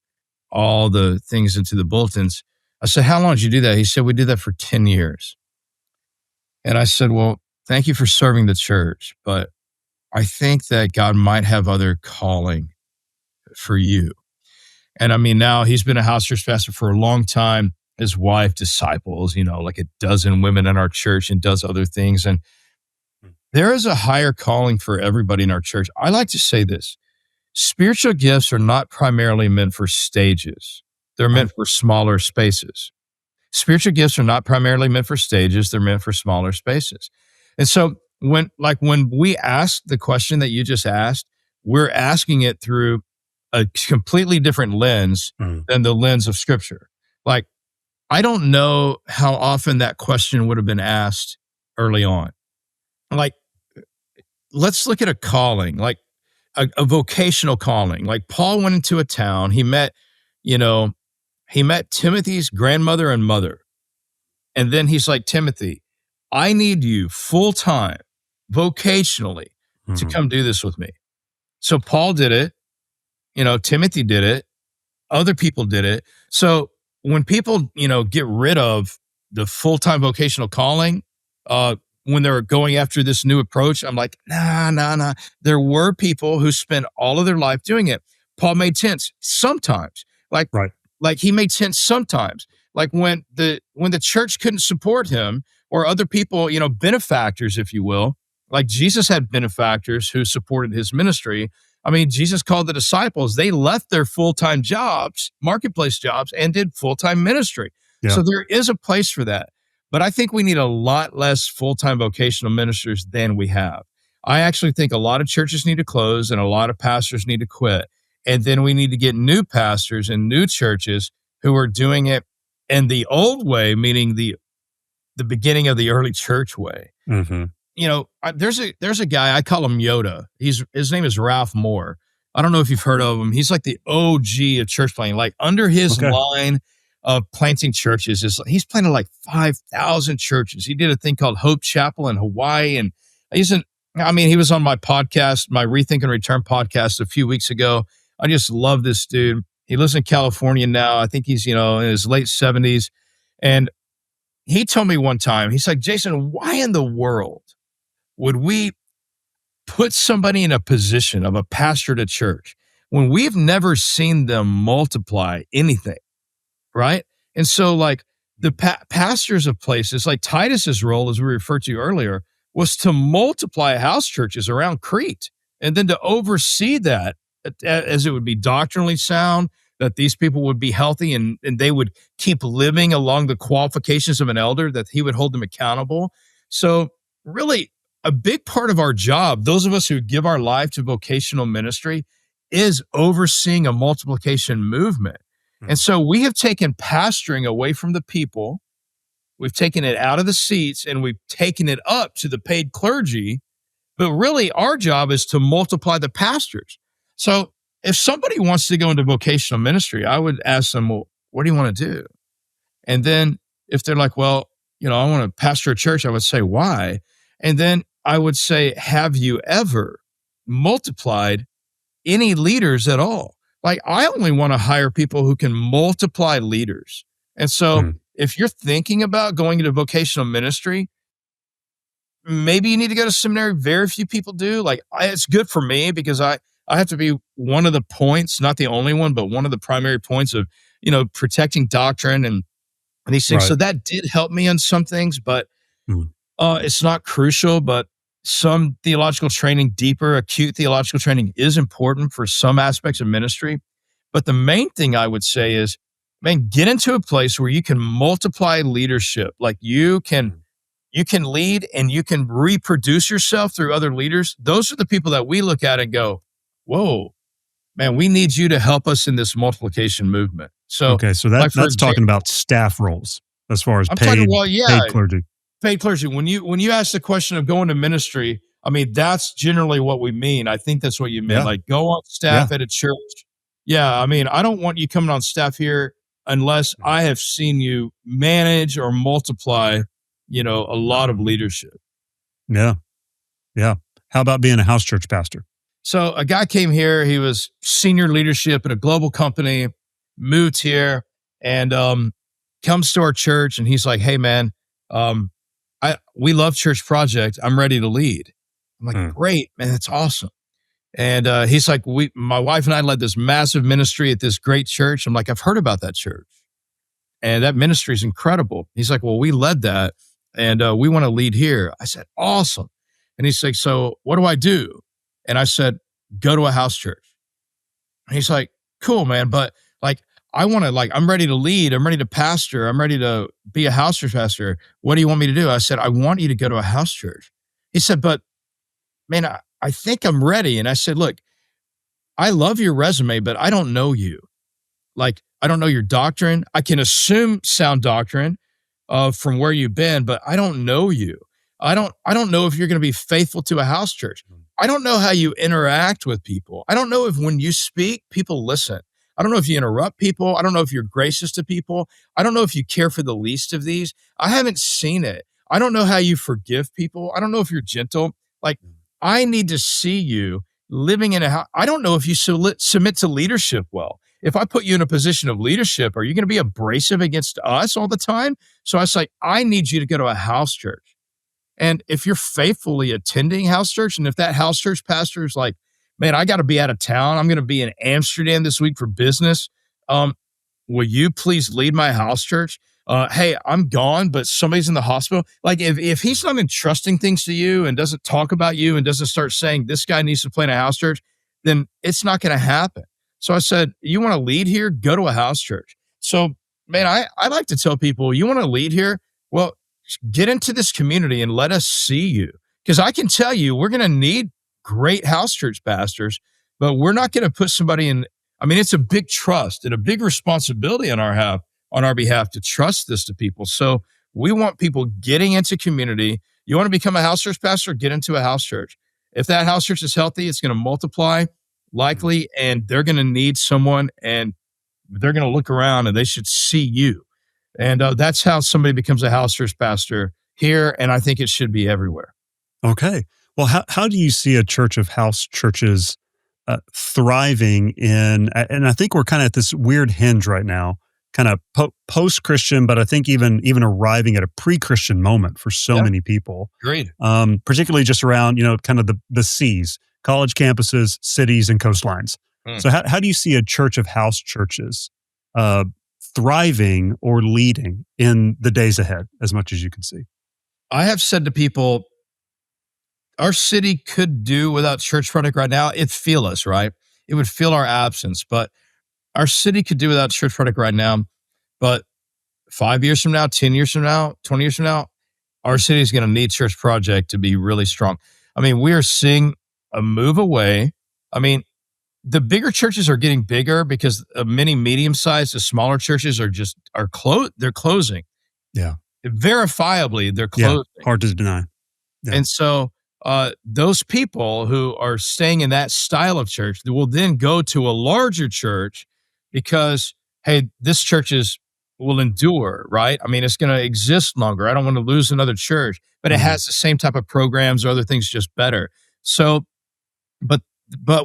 all the things into the bulletins. I said, how long did you do that? He said, we did that for 10 years. And I said, well, thank you for serving the church, but I think that God might have other calling for you. And I mean, now he's been a house church pastor for a long time. His wife disciples, like a dozen women in our church and does other things. And there is a higher calling for everybody in our church. I like to say this. Spiritual gifts are not primarily meant for stages. They're meant for smaller spaces. Spiritual gifts are not primarily meant for stages. They're meant for smaller spaces. And so when we ask the question that you just asked, we're asking it through a completely different lens than the lens of Scripture. Like, I don't know how often that question would have been asked early on. Like, let's look at a calling, like a vocational calling. Like, Paul went into a town, he met Timothy's grandmother and mother. And then he's like, Timothy, I need you full time, vocationally, to come do this with me. So Paul did it. Timothy did it. Other people did it. So when people, get rid of the full-time vocational calling, when they're going after this new approach, I'm like, nah. There were people who spent all of their life doing it. Paul made sense sometimes.
Right.
Like he made sense sometimes. Like when the church couldn't support him or other people, benefactors, if you will, like Jesus had benefactors who supported his ministry. I mean, Jesus called the disciples, they left their full-time jobs, marketplace jobs, and did full-time ministry.
Yeah.
So there is a place for that. But I think we need a lot less full-time vocational ministers than we have. I actually think a lot of churches need to close and a lot of pastors need to quit. And then we need to get new pastors and new churches who are doing it in the old way, meaning the beginning of the early church way.
Mm-hmm.
There's a guy, I call him Yoda. His name is Ralph Moore. I don't know if you've heard of him. He's like the OG of church planting. Like under his line of planting churches, he's planted like 5,000 churches. He did a thing called Hope Chapel in Hawaii. And he was on my podcast, my Rethink and Return podcast a few weeks ago. I just love this dude. He lives in California now. I think he's, in his late 70s. And he told me one time, he's like, Jason, why in the world would we put somebody in a position of a pastor at a church when we've never seen them multiply anything, right? And so like the pastors of places, like Titus's role, as we referred to earlier, was to multiply house churches around Crete and then to oversee that as it would be doctrinally sound, that these people would be healthy and they would keep living along the qualifications of an elder, that he would hold them accountable. So really, a big part of our job, those of us who give our life to vocational ministry, is overseeing a multiplication movement. And so we have taken pastoring away from the people. We've taken it out of the seats and we've taken it up to the paid clergy. But really, our job is to multiply the pastors. So if somebody wants to go into vocational ministry, I would ask them, well, what do you want to do? And then if they're like, well, I want to pastor a church, I would say, why? And then I would say, have you ever multiplied any leaders at all? Like, I only want to hire people who can multiply leaders. And so if you're thinking about going into vocational ministry, maybe you need to go to seminary. Very few people do. Like, it's good for me because I have to be one of the points, not the only one, but one of the primary points of, protecting doctrine and these things. Right. So that did help me on some things, but it's not crucial. But some theological training, deeper, acute theological training is important for some aspects of ministry. But the main thing I would say is, man, get into a place where you can multiply leadership. Like you can lead and you can reproduce yourself through other leaders. Those are the people that we look at and go, whoa, man, we need you to help us in this multiplication movement. So
that's talking about staff roles as far as paid clergy.
Paid clergy. When you ask the question of going to ministry, I mean, that's generally what we mean. I think that's what you meant. Yeah. Like go on staff at a church. Yeah, I mean, I don't want you coming on staff here unless I have seen you manage or multiply, a lot of leadership.
Yeah. Yeah. How about being a house church pastor?
So a guy came here, he was senior leadership at a global company, moved here and comes to our church and he's like, hey man, we love Church Project. I'm ready to lead. I'm like, great, man, that's awesome. And he's like, my wife and I led this massive ministry at this great church. I'm like, I've heard about that church. And that ministry is incredible. He's like, well, we led that and we want to lead here. I said, awesome. And he's like, so what do I do? And I said, go to a house church. And he's like, cool, man. But like, I'm ready to lead. I'm ready to pastor. I'm ready to be a house church pastor. What do you want me to do? I said, I want you to go to a house church. He said, but man, I think I'm ready. And I said, look, I love your resume, but I don't know you. Like, I don't know your doctrine. I can assume sound doctrine from where you've been, but I don't know you. I don't know if you're going to be faithful to a house church. I don't know how you interact with people. I don't know if when you speak, people listen. I don't know if you interrupt people. I don't know if you're gracious to people. I don't know if you care for the least of these. I haven't seen it. I don't know how you forgive people. I don't know if you're gentle. Like, I need to see you living in a house. I don't know if you submit to leadership well. If I put you in a position of leadership, are you going to be abrasive against us all the time? So I was like, I need you to go to a house church. And if you're faithfully attending house church, and if that house church pastor is like, man, I got to be out of town. I'm going to be in Amsterdam this week for business. Will you please lead my house church? Hey, I'm gone, but somebody's in the hospital. Like, if he's not entrusting things to you and doesn't talk about you and doesn't start saying this guy needs to play in a house church, then it's not going to happen. So I said, you want to lead here? Go to a house church. So, man, I like to tell people, you want to lead here? Well, get into this community and let us see you. Because I can tell you, we're going to need great house church pastors, but we're not going to put somebody in. I mean, it's a big trust and a big responsibility on our behalf to trust this to people. So we want people getting into community. You want to become a house church pastor? Get into a house church. If that house church is healthy, it's going to multiply likely, and they're going to need someone, and they're going to look around and they should see you. And that's how somebody becomes a house church pastor here. And I think it should be everywhere.
Okay. Well, how do you see a church of house churches thriving in, and I think we're kind of at this weird hinge right now, kind of post-Christian, but I think even arriving at a pre-Christian moment for so many people.
Agreed.
Particularly just around, kind of the C's, college campuses, cities, and coastlines. So how do you see a church of house churches thriving or leading in the days ahead, as much as you can see?
I have said to people, our city could do without Church Project right now. It'd feel us, right? It would feel our absence, but our city could do without Church Project right now. But 5 years from now, 10 years from now, 20 years from now, our city is going to need Church Project to be really strong. I mean, we are seeing a move away. I mean, the bigger churches are getting bigger because many medium-sized to smaller churches they're closing.
Yeah.
Verifiably, they're closing.
Yeah, hard to deny. Yeah.
And so those people who are staying in that style of church will then go to a larger church because, hey, this church will endure, right? I mean, it's going to exist longer. I don't want to lose another church, but it has the same type of programs or other things, just better. So, but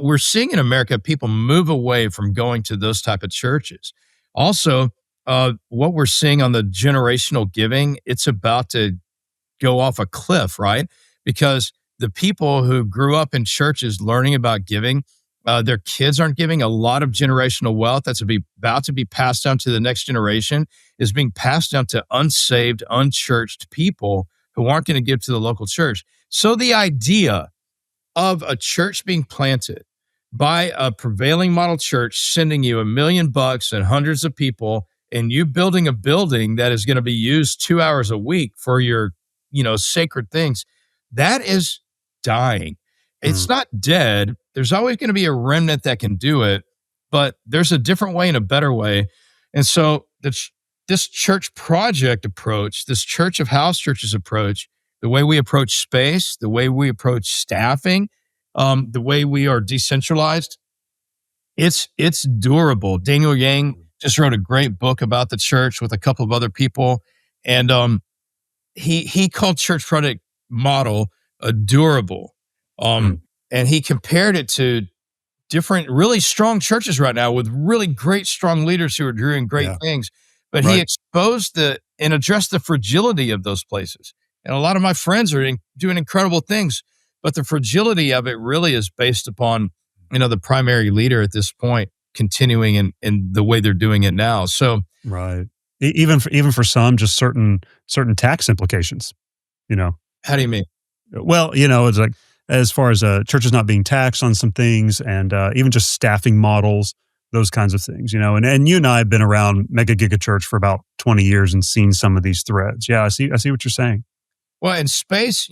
we're seeing in America, people move away from going to those type of churches. Also, what we're seeing on the generational giving, it's about to go off a cliff, right? Because the people who grew up in churches learning about giving, their kids aren't giving. A lot of generational wealth that's about to be passed down to the next generation is being passed down to unsaved, unchurched people who aren't going to give to the local church. So the idea of a church being planted by a prevailing model church sending you $1 million and hundreds of people, and you building a building that is going to be used 2 hours a week for your, sacred things, that is dying. It's not dead. There's always going to be a remnant that can do it, but there's a different way and a better way. And so this church project approach, this church of house churches approach, the way we approach space, the way we approach staffing, the way we are decentralized, it's durable. Daniel Yang just wrote a great book about the church with a couple of other people, and he called Church Project model durable, and he compared it to different really strong churches right now with really great strong leaders who are doing great things. But he exposed and addressed the fragility of those places. And a lot of my friends are doing incredible things, but the fragility of it really is based upon, the primary leader at this point continuing in the way they're doing it now. So,
right. Even for some, just certain tax implications,
How do you mean?
Well, it's like, as far as churches not being taxed on some things, and even just staffing models, those kinds of things, and you and I have been around mega giga church for about 20 years and seen some of these threads. Yeah, I see what you're saying.
Well, in space,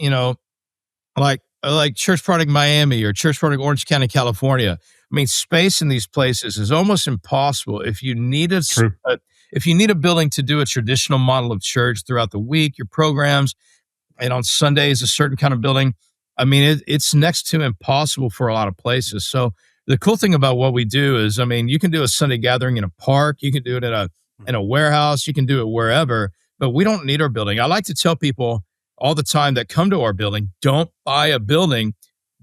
like Church Project Miami or Church Project Orange County, California, I mean, space in these places is almost impossible. If you need
True.
if you need a building to do a traditional model of church throughout the week, your programs, and on Sundays, a certain kind of building. I mean, it's next to impossible for a lot of places. So the cool thing about what we do is, I mean, you can do a Sunday gathering in a park, you can do it in a warehouse, you can do it wherever, but we don't need our building. I like to tell people all the time that come to our building, don't buy a building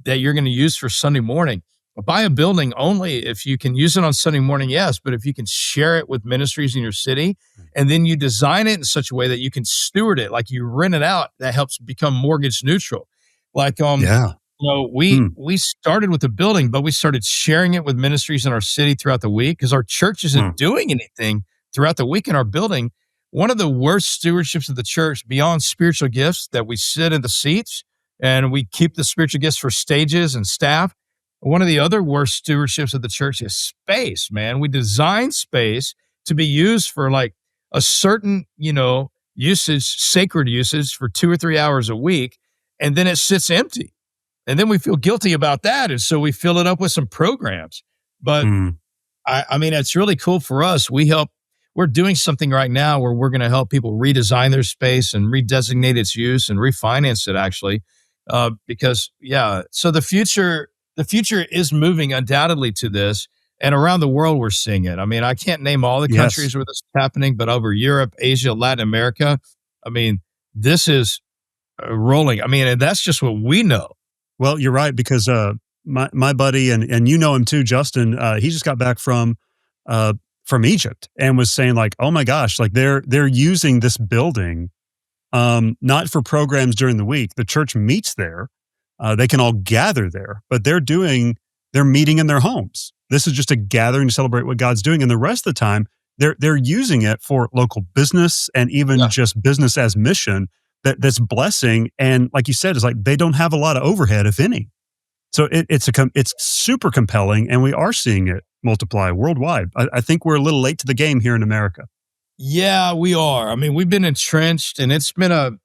that you're going to use for Sunday morning. Buy a building only if you can use it on Sunday morning, yes, but if you can share it with ministries in your city, and then you design it in such a way that you can steward it, like you rent it out, that helps become mortgage neutral. Like,
Yeah.
we started with a building, but we started sharing it with ministries in our city throughout the week because our church isn't doing anything throughout the week in our building. One of the worst stewardships of the church, beyond spiritual gifts, that we sit in the seats and we keep the spiritual gifts for stages and staff. One of the other worst stewardships of the church is space, man. We design space to be used for like a certain, usage, sacred usage for 2 or 3 hours a week, and then it sits empty. And then we feel guilty about that. And so we fill it up with some programs. But I mean, it's really cool for us. We're doing something right now where we're going to help people redesign their space and redesignate its use and refinance it actually. Because so the future is moving undoubtedly to this, and around the world we're seeing it. I mean, I can't name all the countries where this is happening, but over Europe, Asia, Latin America, I mean, this is rolling. I mean, and that's just what we know.
Well, you're right, because my buddy, and you know him too, Justin, he just got back from Egypt and was saying like, oh my gosh, like they're using this building not for programs during the week. The church meets there. They can all gather there, but they're meeting in their homes. This is just a gathering to celebrate what God's doing. And the rest of the time, they're using it for local business and even just business as mission that's blessing. And like you said, it's like they don't have a lot of overhead, if any. So it's super compelling, and we are seeing it multiply worldwide. I think we're a little late to the game here in America.
Yeah, we are. I mean, we've been entrenched, and it's been a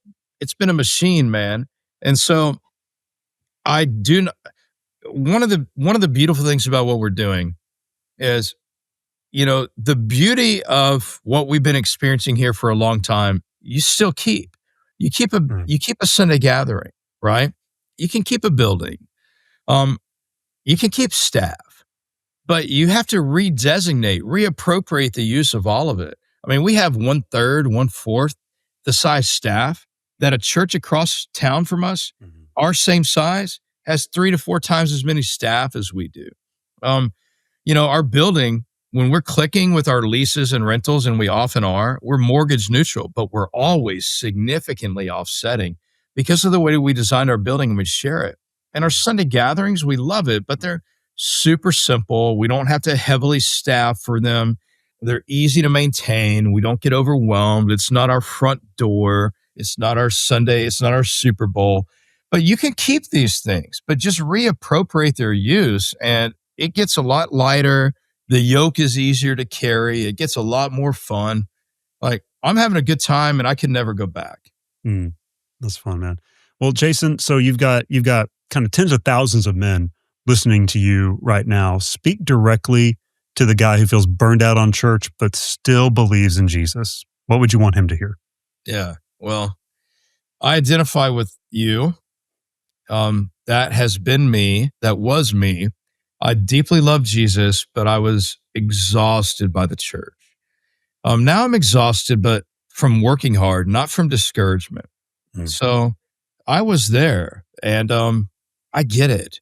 machine, man. And so I do. One of the beautiful things about what we're doing is, the beauty of what we've been experiencing here for a long time. You still keep a Sunday gathering, right? You can keep a building, you can keep staff, but you have to reappropriate the use of all of it. I mean, we have 1/3, 1/4 the size staff that a church across town from us, our same size, has 3 to 4 times as many staff as we do. Our building, when we're clicking with our leases and rentals, and we often are, we're mortgage neutral, but we're always significantly offsetting because of the way we designed our building and we share it. And our Sunday gatherings, we love it, but they're super simple. We don't have to heavily staff for them. They're easy to maintain. We don't get overwhelmed. It's not our front door. It's not our Sunday. It's not our Super Bowl. But you can keep these things, but just reappropriate their use, and it gets a lot lighter. The yoke is easier to carry. It gets a lot more fun. Like, I'm having a good time, and I can never go back.
That's fun, man. Well, Jason, so you've got kind of tens of thousands of men listening to you right now. Speak directly to the guy who feels burned out on church but still believes in Jesus. What would you want him to hear?
Yeah, well, I identify with you. That has been me. That was me. I deeply love Jesus, but I was exhausted by the church. Now I'm exhausted, but from working hard, not from discouragement. So I was there, and I get it.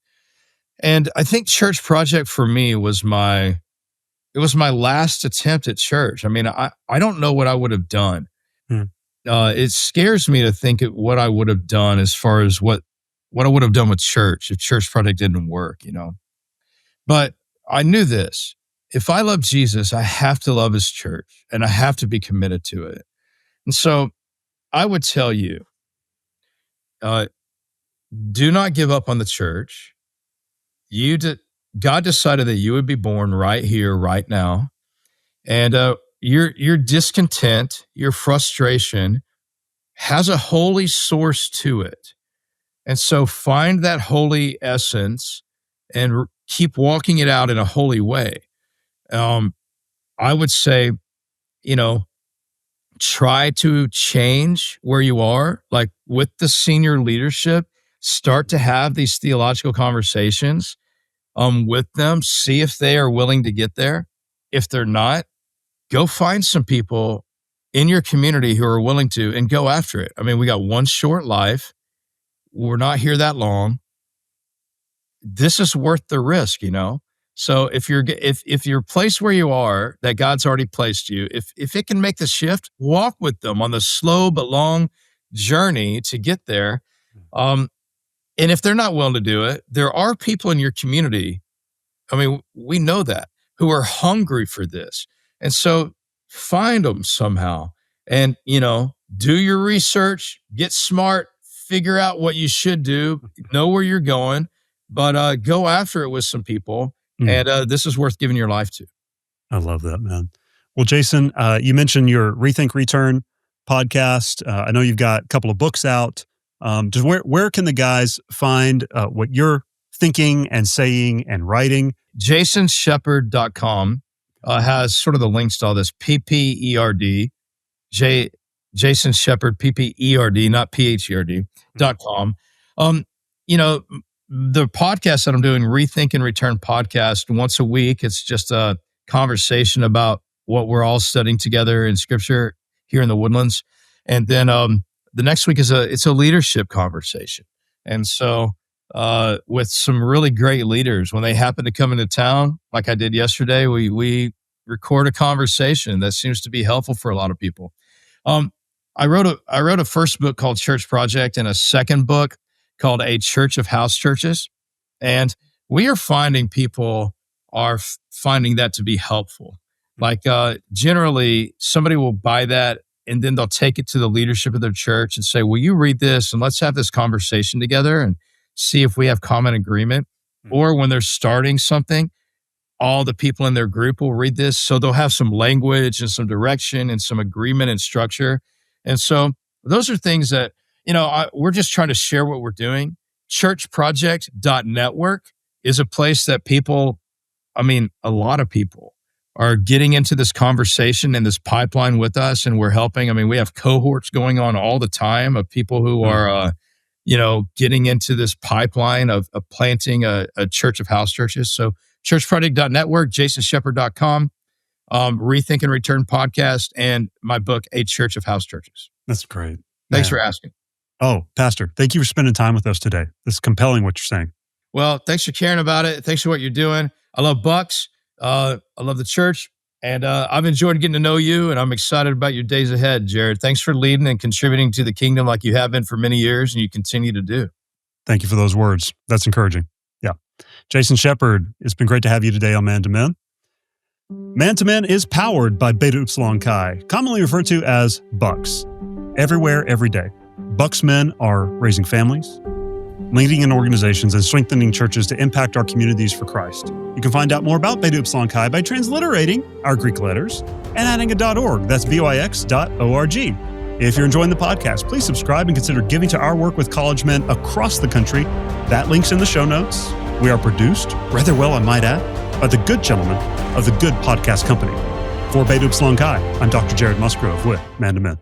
And I think Church Project for me was my last attempt at church. I mean, I don't know what I would have done. It scares me to think of what I would have done as far as what I would have done with church if Church Project didn't work, But I knew this. If I love Jesus, I have to love his church, and I have to be committed to it. And so I would tell you, do not give up on the church. God decided that you would be born right here, right now. And your discontent, your frustration has a holy source to it. And so find that holy essence and keep walking it out in a holy way. I would say, try to change where you are, like with the senior leadership, start to have these theological conversations with them, see if they are willing to get there. If they're not, go find some people in your community who are willing to, and go after it. I mean, we got one short life. We're not here that long. This is worth the risk, So if you're placed where you are, that God's already placed you, if it can make the shift, walk with them on the slow but long journey to get there. And if they're not willing to do it, there are people in your community. I mean, we know that, who are hungry for this. And so find them somehow and, do your research, get smart, figure out what you should do, know where you're going, but go after it with some people. And this is worth giving your life to.
I love that, man. Well, Jason, you mentioned your Rethink Return podcast. I know you've got a couple of books out. Just where can the guys find what you're thinking and saying and writing?
JasonShepperd.com has sort of the links to all this. PPERD, Jason Shepperd, PPERD, not PHERD.com. The podcast that I'm doing, Rethink and Return podcast, once a week. It's just a conversation about what we're all studying together in Scripture here in the Woodlands. And then the next week it's a leadership conversation. And so with some really great leaders, when they happen to come into town, like I did yesterday, we record a conversation that seems to be helpful for a lot of people. I wrote a first book called Church Project and a second book called A Church of House Churches. And we are finding people are finding that to be helpful. Like generally somebody will buy that and then they'll take it to the leadership of their church and say, will you read this and let's have this conversation together and see if we have common agreement. Or when they're starting something, all the people in their group will read this. So they'll have some language and some direction and some agreement and structure. And so those are things that, we're just trying to share what we're doing. Churchproject.network is a place that a lot of people are getting into this conversation and this pipeline with us, and we're helping. I mean, we have cohorts going on all the time of people who are, getting into this pipeline of planting a church of house churches. So churchproject.network, jasonshepperd.com, Rethink and Return podcast, and my book, A Church of House Churches.
That's great.
Thanks for asking.
Oh, Pastor, thank you for spending time with us today. This is compelling what you're saying.
Well, thanks for caring about it. Thanks for what you're doing. I love Bucks. I love the church. And I've enjoyed getting to know you, and I'm excited about your days ahead, Jared. Thanks for leading and contributing to the kingdom like you have been for many years, and you continue to do.
Thank you for those words. That's encouraging. Yeah. Jason Shepperd, it's been great to have you today on Man to Men. Man to Men is powered by Beta Upsilon Chi, commonly referred to as Bucks. Everywhere, every day. Bucks men are raising families, leading in organizations, and strengthening churches to impact our communities for Christ. You can find out more about Beta Upsilon Chi by transliterating our Greek letters and adding a .org. That's BYX.org. If you're enjoying the podcast, please subscribe and consider giving to our work with college men across the country. That link's in the show notes. We are produced, rather well I might add, by the good gentlemen of the Good Podcast Company. For Beta Upsilon Chi, I'm Dr. Jared Musgrove with Man to Men.